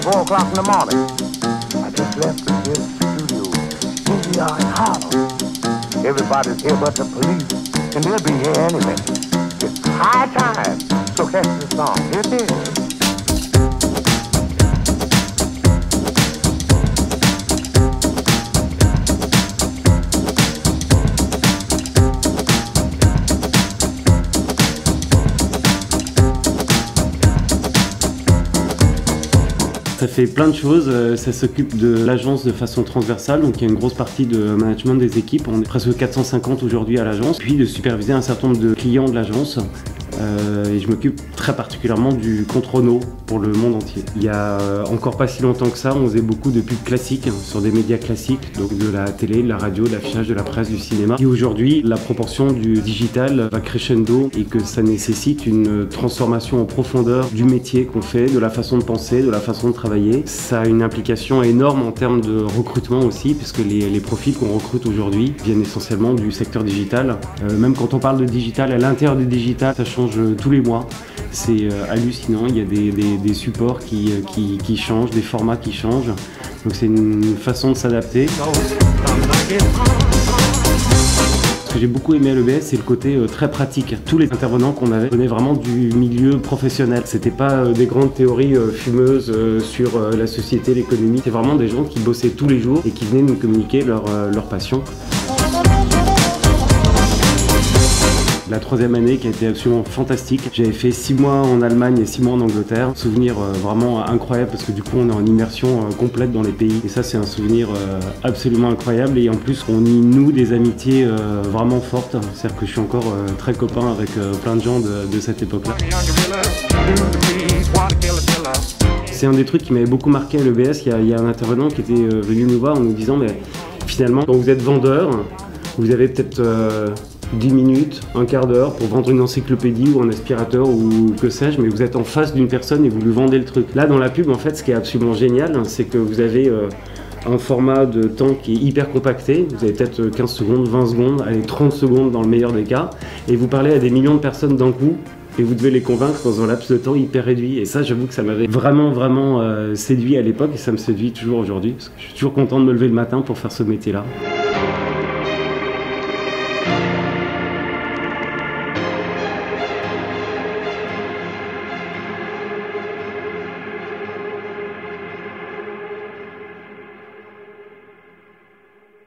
4 o'clock in the morning. I just left this studio. Here we are in Harlem. Everybody's here but the police, and they'll be here any minute. It's high time. So catch the song. Here it is. Ça fait plein de choses, ça s'occupe de l'agence de façon transversale, donc il y a une grosse partie de management des équipes, on est presque 450 aujourd'hui à l'agence, puis de superviser un certain nombre de clients de l'agence. Et je m'occupe très particulièrement du contre-renault pour le monde entier. Il y a encore pas si longtemps que ça, on faisait beaucoup de pubs classiques sur des médias classiques, donc de la télé, de la radio, de l'affichage, de la presse, du cinéma. Et aujourd'hui, la proportion du digital va crescendo et que ça nécessite une transformation en profondeur du métier qu'on fait, de la façon de penser, de la façon de travailler. Ça a une implication énorme en termes de recrutement aussi, puisque les profils qu'on recrute aujourd'hui viennent essentiellement du secteur digital. Même quand on parle de digital, à l'intérieur du digital, ça change tous les mois. C'est hallucinant, il y a des supports qui changent, des formats qui changent. Donc c'est une façon de s'adapter. Ce que j'ai beaucoup aimé à l'EBS, c'est le côté très pratique. Tous les intervenants qu'on avait venaient vraiment du milieu professionnel. C'était pas des grandes théories fumeuses sur la société, l'économie. C'était vraiment des gens qui bossaient tous les jours et qui venaient nous communiquer leur passion. La troisième année qui a été absolument fantastique. J'avais fait 6 mois en Allemagne et 6 mois en Angleterre. Souvenir vraiment incroyable parce que du coup on est en immersion complète dans les pays. Et ça c'est un souvenir absolument incroyable. Et en plus on y noue des amitiés vraiment fortes. C'est-à-dire que je suis encore très copain avec plein de gens de cette époque-là. C'est un des trucs qui m'avait beaucoup marqué à l'EBS. Il y a un intervenant qui était venu nous voir en nous disant mais finalement quand vous êtes vendeur, vous avez peut-être 10 minutes, un quart d'heure pour vendre une encyclopédie ou un aspirateur ou que sais-je, mais vous êtes en face d'une personne et vous lui vendez le truc. Là, dans la pub, en fait, ce qui est absolument génial, c'est que vous avez un format de temps qui est hyper compacté. Vous avez peut-être 15 secondes, 20 secondes, allez, 30 secondes dans le meilleur des cas, et vous parlez à des millions de personnes d'un coup, et vous devez les convaincre dans un laps de temps hyper réduit. Et ça, j'avoue que ça m'avait vraiment séduit à l'époque, et ça me séduit toujours aujourd'hui, parce que je suis toujours content de me lever le matin pour faire ce métier-là.